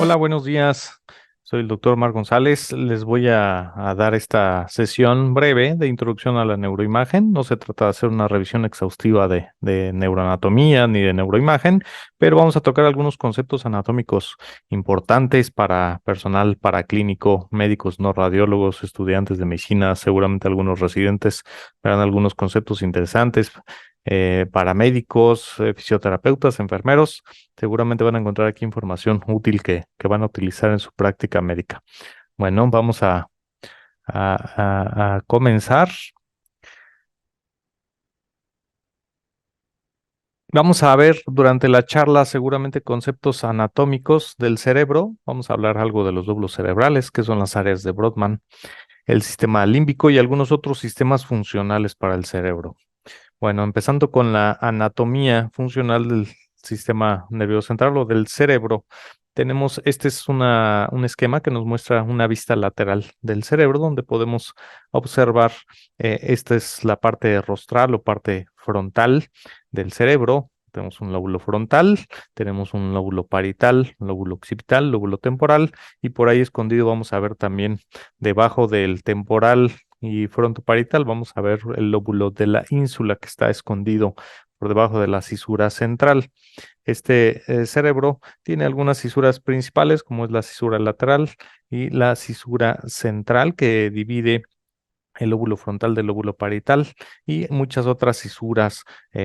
Hola, buenos días. Soy el doctor Mar González. Les voy a dar esta sesión breve de introducción a la neuroimagen. No se trata de hacer una revisión exhaustiva de neuroanatomía ni de neuroimagen, pero vamos a tocar algunos conceptos anatómicos importantes para personal paraclínico, médicos, no radiólogos, estudiantes de medicina, seguramente algunos residentes verán algunos conceptos interesantes. Paramédicos, fisioterapeutas, enfermeros. Seguramente van a encontrar aquí información útil que van a utilizar en su práctica médica. Bueno, vamos a comenzar. Vamos a ver durante la charla seguramente conceptos anatómicos del cerebro. Vamos a hablar algo de los lóbulos cerebrales, que son las áreas de Brodmann, el sistema límbico y algunos otros sistemas funcionales para el cerebro. Bueno, empezando con la anatomía funcional del sistema nervioso central o del cerebro, tenemos, este es un esquema que nos muestra una vista lateral del cerebro, donde podemos observar, esta es la parte rostral o parte frontal del cerebro. Tenemos un lóbulo frontal, tenemos un lóbulo parietal, un lóbulo occipital, lóbulo temporal, y por ahí escondido vamos a ver también debajo del temporal y frontoparietal, vamos a ver el lóbulo de la ínsula que está escondido por debajo de la cisura central. Este cerebro tiene algunas cisuras principales, como es la cisura lateral y la cisura central, que divide el lóbulo frontal del lóbulo parietal, y muchas otras cisuras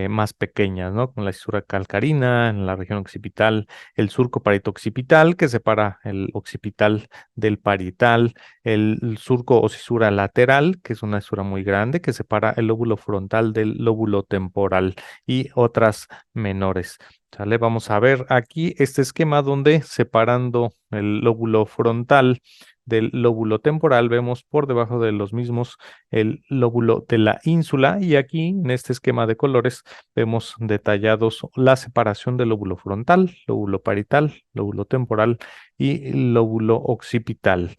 más pequeñas, ¿no? Como la cisura calcarina en la región occipital, el surco parieto-occipital que separa el occipital del parietal, el surco o cisura lateral, que es una cisura muy grande que separa el lóbulo frontal del lóbulo temporal, y otras menores. ¿Sale? Vamos a ver aquí este esquema donde, separando el lóbulo frontal del lóbulo temporal, vemos por debajo de los mismos el lóbulo de la ínsula, y aquí en este esquema de colores vemos detallados la separación del lóbulo frontal, lóbulo parietal, lóbulo temporal y lóbulo occipital.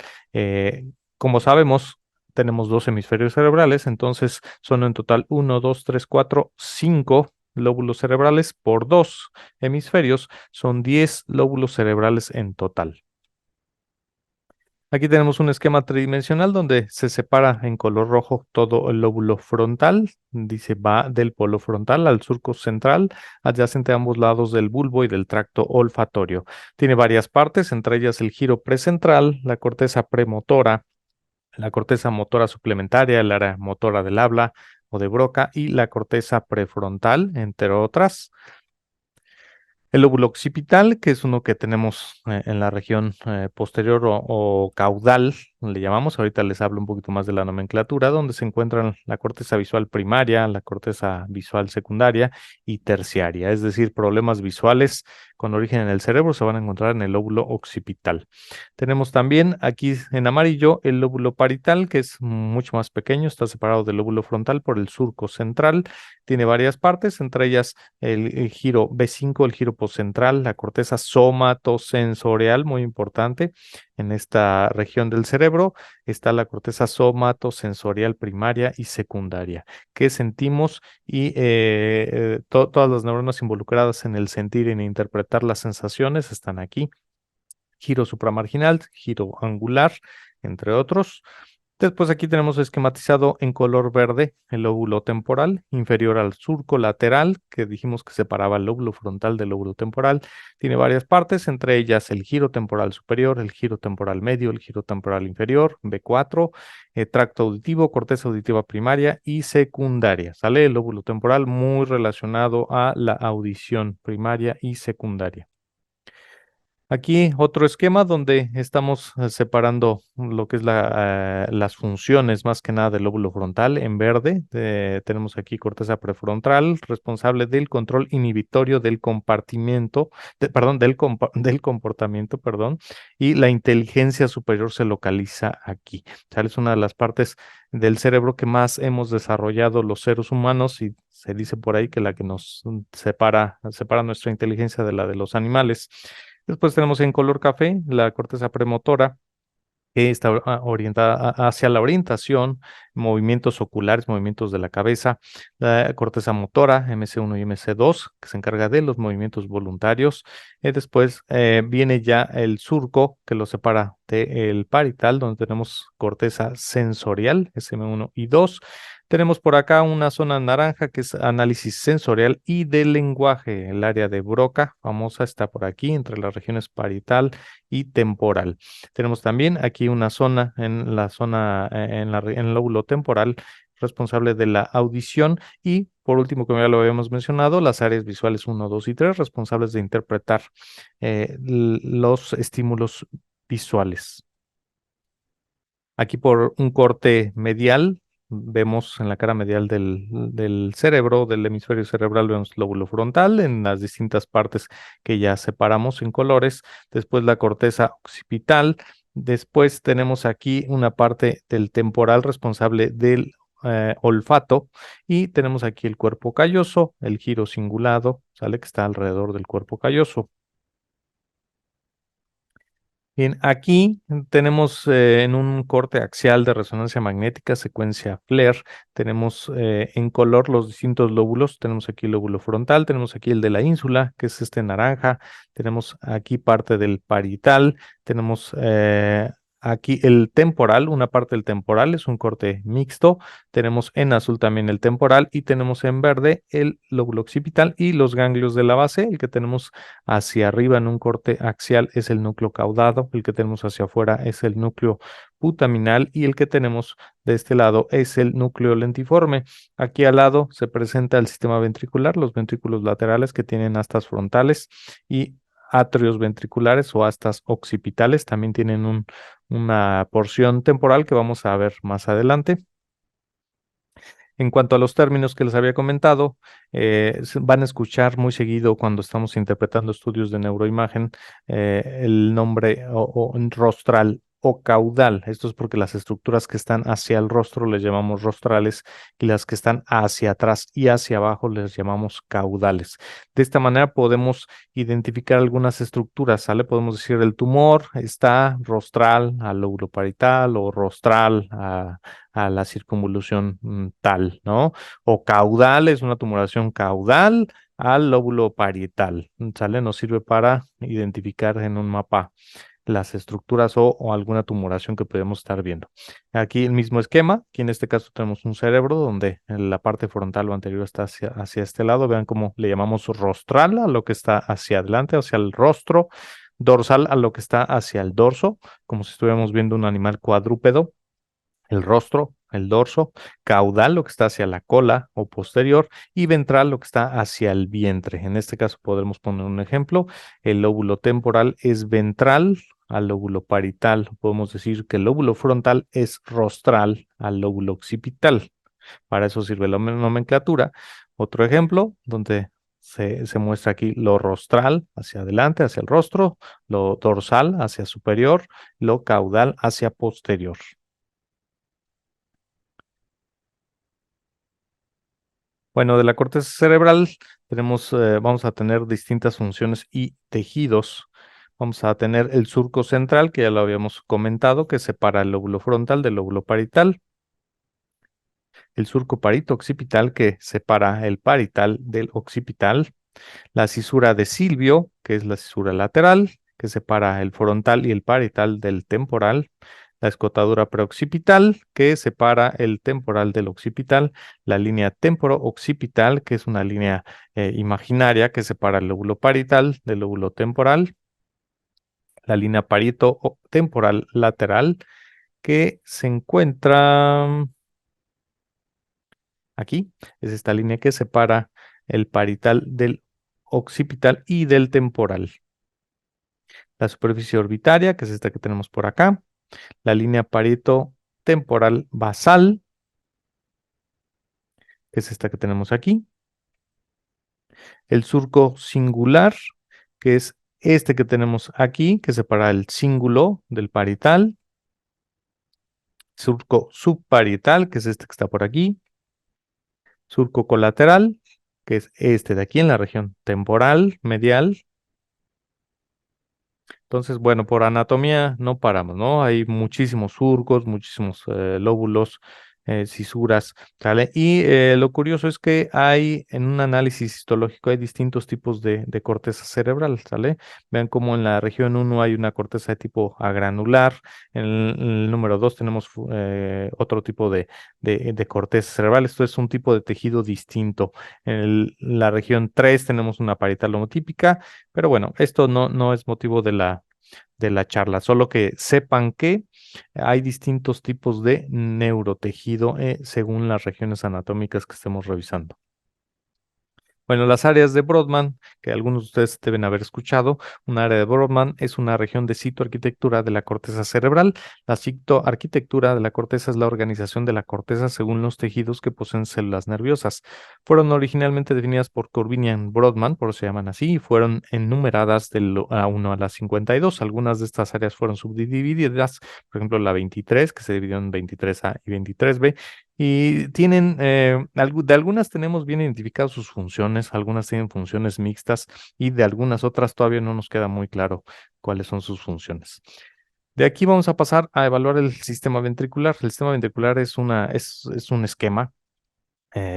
Como sabemos, tenemos dos hemisferios cerebrales, entonces son en total 1, 2, 3, 4, 5 lóbulos cerebrales por dos hemisferios, son 10 lóbulos cerebrales en total. Aquí tenemos un esquema tridimensional donde se separa en color rojo todo el lóbulo frontal. Dice, va del polo frontal al surco central, adyacente a ambos lados del bulbo y del tracto olfatorio. Tiene varias partes, entre ellas el giro precentral, la corteza premotora, la corteza motora suplementaria, el área motora del habla o de Broca, y la corteza prefrontal, entre otras. El lóbulo occipital, que es uno que tenemos en la región posterior o caudal, le llamamos. Ahorita les hablo un poquito más de la nomenclatura, donde se encuentran la corteza visual primaria, la corteza visual secundaria y terciaria. Es decir, problemas visuales con origen en el cerebro se van a encontrar en el lóbulo occipital. Tenemos también aquí en amarillo el lóbulo parietal, que es mucho más pequeño, está separado del lóbulo frontal por el surco central. Tiene varias partes, entre ellas el giro B5, el giro postcentral, la corteza somatosensorial, muy importante. En esta región del cerebro está la corteza somatosensorial primaria y secundaria, que sentimos, y todas las neuronas involucradas en el sentir y en interpretar las sensaciones están aquí. Giro supramarginal, giro angular, entre otros. Después aquí tenemos esquematizado en color verde el lóbulo temporal, inferior al surco lateral, que dijimos que separaba el lóbulo frontal del lóbulo temporal. Tiene varias partes, entre ellas el giro temporal superior, el giro temporal medio, el giro temporal inferior, B4, tracto auditivo, corteza auditiva primaria y secundaria. Sale el lóbulo temporal muy relacionado a la audición primaria y secundaria. Aquí otro esquema donde estamos separando lo que es las funciones más que nada del lóbulo frontal en verde. Tenemos aquí corteza prefrontal, responsable del control inhibitorio del compartimiento, perdón, del comportamiento, perdón, y la inteligencia superior se localiza aquí. ¿Sale? Es una de las partes del cerebro que más hemos desarrollado los seres humanos, y se dice por ahí que la que nos separa nuestra inteligencia de la de los animales. Después tenemos en color café la corteza premotora, que está orientada hacia la orientación, movimientos oculares, movimientos de la cabeza, la corteza motora, MC1 y MC2, que se encarga de los movimientos voluntarios. Después viene ya el surco, que lo separa del parietal, donde tenemos corteza sensorial, SM1 y 2. Tenemos por acá una zona naranja que es análisis sensorial y del lenguaje. El área de Broca, famosa, está por aquí, entre las regiones parietal y temporal. Tenemos también aquí una zona en la zona, en el lóbulo temporal, responsable de la audición. Y por último, como ya lo habíamos mencionado, las áreas visuales 1, 2 y 3, responsables de interpretar los estímulos visuales. Aquí por un corte medial, vemos en la cara medial del cerebro, del hemisferio cerebral, vemos lóbulo frontal en las distintas partes que ya separamos en colores. Después la corteza occipital. Después tenemos aquí una parte del temporal responsable del olfato. Y tenemos aquí el cuerpo calloso, el giro cingulado, ¿sale? Que está alrededor del cuerpo calloso. Bien, aquí tenemos en un corte axial de resonancia magnética, secuencia FLAIR, tenemos en color los distintos lóbulos. Tenemos aquí el lóbulo frontal, tenemos aquí el de la ínsula, que es este naranja, tenemos aquí parte del parietal, tenemos aquí el temporal, una parte del temporal es un corte mixto, tenemos en azul también el temporal y tenemos en verde el lóbulo occipital y los ganglios de la base. El que tenemos hacia arriba en un corte axial es el núcleo caudado, el que tenemos hacia afuera es el núcleo putaminal y el que tenemos de este lado es el núcleo lentiforme. Aquí al lado se presenta el sistema ventricular, los ventrículos laterales que tienen astas frontales y atrios ventriculares o astas occipitales. También tienen una porción temporal que vamos a ver más adelante. En cuanto a los términos que les había comentado, van a escuchar muy seguido cuando estamos interpretando estudios de neuroimagen el nombre o rostral o caudal. Esto es porque las estructuras que están hacia el rostro les llamamos rostrales y las que están hacia atrás y hacia abajo les llamamos caudales. De esta manera podemos identificar algunas estructuras, ¿sale? Podemos decir el tumor está rostral al lóbulo parietal o rostral a la circunvolución tal, ¿no? O caudal es una tumoración caudal al lóbulo parietal, ¿sale? Nos sirve para identificar en un mapa las estructuras o alguna tumoración que podemos estar viendo. Aquí el mismo esquema, aquí en este caso tenemos un cerebro donde la parte frontal o anterior está hacia este lado. Vean cómo le llamamos rostral a lo que está hacia adelante, hacia el rostro, dorsal a lo que está hacia el dorso, como si estuviéramos viendo un animal cuadrúpedo, el rostro, el dorso, caudal, lo que está hacia la cola o posterior, y ventral, lo que está hacia el vientre. En este caso podremos poner un ejemplo. El lóbulo temporal es ventral al lóbulo parietal. Podemos decir que el lóbulo frontal es rostral al lóbulo occipital. Para eso sirve la nomenclatura. Otro ejemplo donde se muestra aquí lo rostral hacia adelante, hacia el rostro, lo dorsal hacia superior, lo caudal hacia posterior. Bueno, de la corteza cerebral vamos a tener distintas funciones y tejidos. Vamos a tener el surco central, que ya lo habíamos comentado, que separa el lóbulo frontal del lóbulo parietal. El surco parito-occipital, que separa el parietal del occipital. La cisura de Silvio, que es la cisura lateral, que separa el frontal y el parietal del temporal. La escotadura preoccipital, que separa el temporal del occipital. La línea temporo-occipital, que es una línea imaginaria que separa el lóbulo parietal del lóbulo temporal. La línea parieto-temporal lateral, que se encuentra aquí. Es esta línea que separa el parietal del occipital y del temporal. La superficie orbitaria, que es esta que tenemos por acá. La línea parieto-temporal basal, que es esta que tenemos aquí. El surco singular, que es este que tenemos aquí, que separa el cíngulo del parietal. Surco subparietal, que es este que está por aquí. Surco colateral, que es este de aquí en la región temporal, medial. Entonces, bueno, por anatomía no paramos, ¿no? Hay muchísimos surcos, muchísimos lóbulos cisuras, ¿sale? Y lo curioso es que hay, en un análisis histológico, hay distintos tipos de corteza cerebral, ¿sale? Vean cómo en la región uno hay una corteza de tipo agranular, en el número 2 tenemos otro tipo de corteza cerebral, esto es un tipo de tejido distinto. La región 3 tenemos una parietal homotípica, pero bueno, esto no es motivo de la charla, solo que sepan que hay distintos tipos de neurotejido según las regiones anatómicas que estemos revisando. Bueno, las áreas de Brodmann, que algunos de ustedes deben haber escuchado, un área de Brodmann es una región de citoarquitectura de la corteza cerebral. La citoarquitectura de la corteza es la organización de la corteza según los tejidos que poseen células nerviosas. Fueron originalmente definidas por Corbinian Brodmann, por eso se llaman así, y fueron enumeradas del A1 a la 52. Algunas de estas áreas fueron subdivididas, por ejemplo, la 23, que se dividió en 23A y 23B, y tienen, de algunas tenemos bien identificadas sus funciones, algunas tienen funciones mixtas y de algunas otras todavía no nos queda muy claro cuáles son sus funciones. De aquí vamos a pasar a evaluar el sistema ventricular. El sistema ventricular es un esquema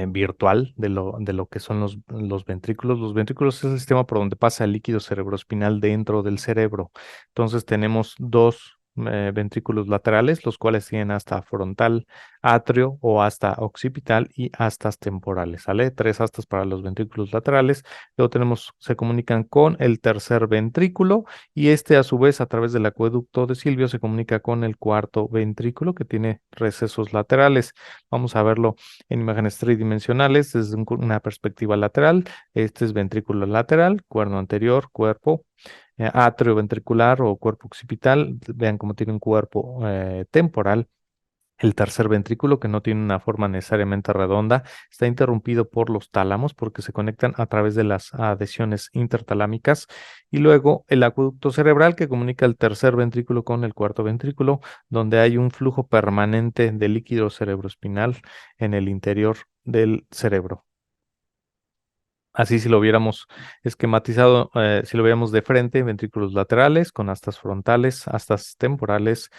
virtual de lo que son los ventrículos. Los ventrículos es el sistema por donde pasa el líquido cerebroespinal dentro del cerebro. Entonces tenemos dos ventrículos laterales, los cuales tienen hasta frontal, atrio o hasta occipital y astas temporales, ¿sale? Tres astas para los ventrículos laterales. Luego se comunican con el tercer ventrículo y este a su vez a través del acueducto de Silvio se comunica con el cuarto ventrículo que tiene recesos laterales. Vamos a verlo en imágenes tridimensionales desde una perspectiva lateral. Este es ventrículo lateral, cuerno anterior, cuerpo, atrio ventricular o cuerpo occipital. Vean cómo tiene un cuerpo temporal. El tercer ventrículo, que no tiene una forma necesariamente redonda, está interrumpido por los tálamos porque se conectan a través de las adhesiones intertalámicas. Y luego el acueducto cerebral que comunica el tercer ventrículo con el cuarto ventrículo, donde hay un flujo permanente de líquido cerebroespinal en el interior del cerebro. Así si lo hubiéramos esquematizado, si lo viéramos de frente, ventrículos laterales con astas frontales, astas temporales.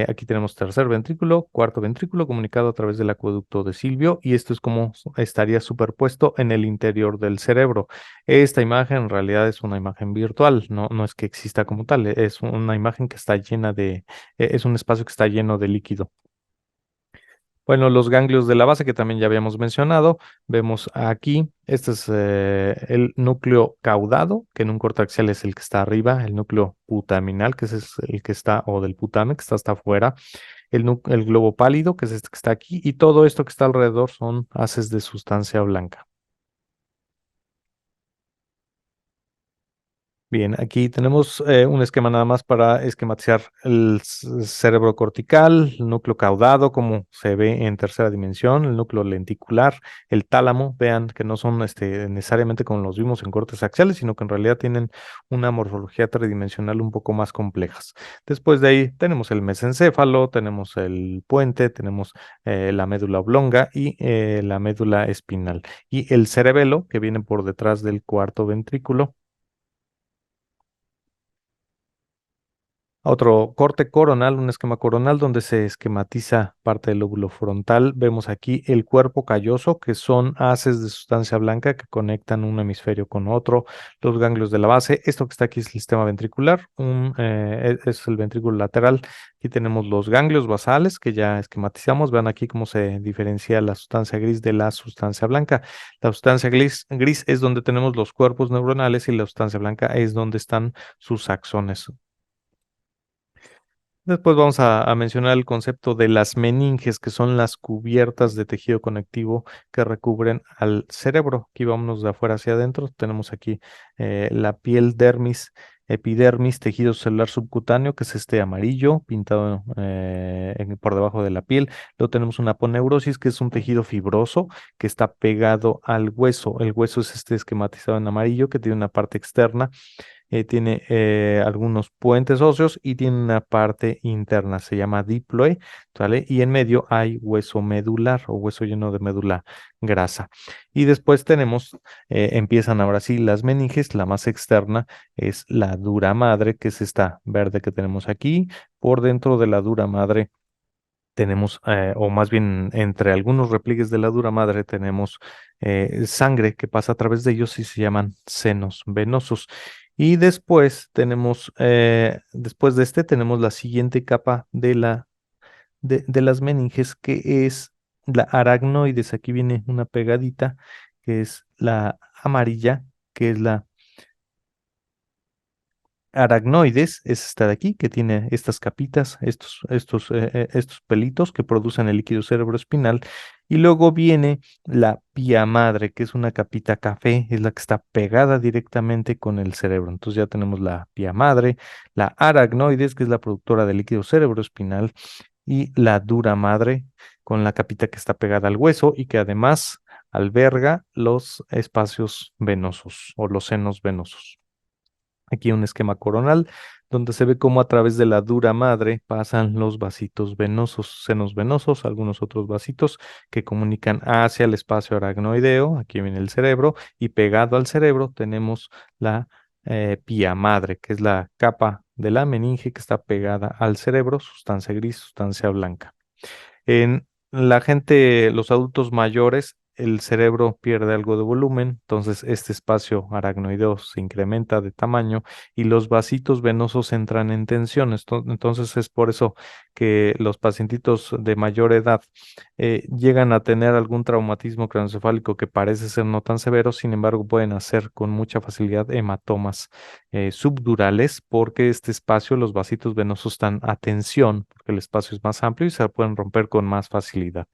Aquí tenemos tercer ventrículo, cuarto ventrículo comunicado a través del acueducto de Silvio y esto es como estaría superpuesto en el interior del cerebro. Esta imagen en realidad es una imagen virtual, no es que exista como tal, es una imagen que está llena es un espacio que está lleno de líquido. Bueno, los ganglios de la base que también ya habíamos mencionado, vemos aquí, este es el núcleo caudado, que en un corte axial es el que está arriba, el núcleo putaminal, que ese es el que está, o del putamen, que está hasta afuera, el globo pálido, que es este que está aquí, y todo esto que está alrededor son haces de sustancia blanca. Bien, aquí tenemos un esquema nada más para esquematizar el cerebro cortical, el núcleo caudado, como se ve en tercera dimensión, el núcleo lenticular, el tálamo. Vean que no son necesariamente como los vimos en cortes axiales, sino que en realidad tienen una morfología tridimensional un poco más complejas. Después de ahí tenemos el mesencéfalo, tenemos el puente, tenemos la médula oblonga y la médula espinal. Y el cerebelo, que viene por detrás del cuarto ventrículo. Otro corte coronal, un esquema coronal donde se esquematiza parte del lóbulo frontal. Vemos aquí el cuerpo calloso, que son haces de sustancia blanca que conectan un hemisferio con otro. Los ganglios de la base. Esto que está aquí es el sistema ventricular, es el ventrículo lateral. Aquí tenemos los ganglios basales que ya esquematizamos. Vean aquí cómo se diferencia la sustancia gris de la sustancia blanca. La sustancia gris es donde tenemos los cuerpos neuronales y la sustancia blanca es donde están sus axones. Después vamos a mencionar el concepto de las meninges, que son las cubiertas de tejido conectivo que recubren al cerebro. Aquí vámonos de afuera hacia adentro. Tenemos aquí la piel, dermis, epidermis, tejido celular subcutáneo, que es este amarillo pintado por debajo de la piel. Luego tenemos una aponeurosis, que es un tejido fibroso que está pegado al hueso. El hueso es este esquematizado en amarillo, que tiene una parte externa, tiene algunos puentes óseos y tiene una parte interna, se llama diploe, ¿vale? Y en medio hay hueso medular o hueso lleno de médula grasa. Y después empiezan ahora sí las meninges, la más externa es la dura madre, que es esta verde que tenemos aquí. Por dentro de la dura madre tenemos, o más bien entre algunos repliegues de la dura madre, tenemos sangre que pasa a través de ellos y se llaman senos venosos. Y después tenemos, después de este, tenemos la siguiente capa de las meninges, que es la aracnoides. Aquí viene una pegadita, que es la amarilla, que es la aracnoides, es esta de aquí, que tiene estas capitas, estos pelitos que producen el líquido cerebroespinal. Y luego viene la pía madre, que es una capita café, es la que está pegada directamente con el cerebro. Entonces ya tenemos la pía madre, la aracnoides, que es la productora de líquido cerebroespinal, y la dura madre, con la capita que está pegada al hueso y que además alberga los espacios venosos o los senos venosos. Aquí un esquema coronal donde se ve cómo a través de la dura madre pasan los vasitos venosos, senos venosos, algunos otros vasitos que comunican hacia el espacio aracnoideo. Aquí viene el cerebro y pegado al cerebro tenemos la pía madre, que es la capa de la meninge que está pegada al cerebro, sustancia gris, sustancia blanca. En la gente, los adultos mayores, el cerebro pierde algo de volumen, entonces este espacio aracnoideo se incrementa de tamaño y los vasitos venosos entran en tensión. Entonces es por eso que los pacientitos de mayor edad llegan a tener algún traumatismo craneoencefálico que parece ser no tan severo, sin embargo pueden hacer con mucha facilidad hematomas subdurales, porque este espacio, los vasitos venosos están a tensión, porque el espacio es más amplio y se pueden romper con más facilidad.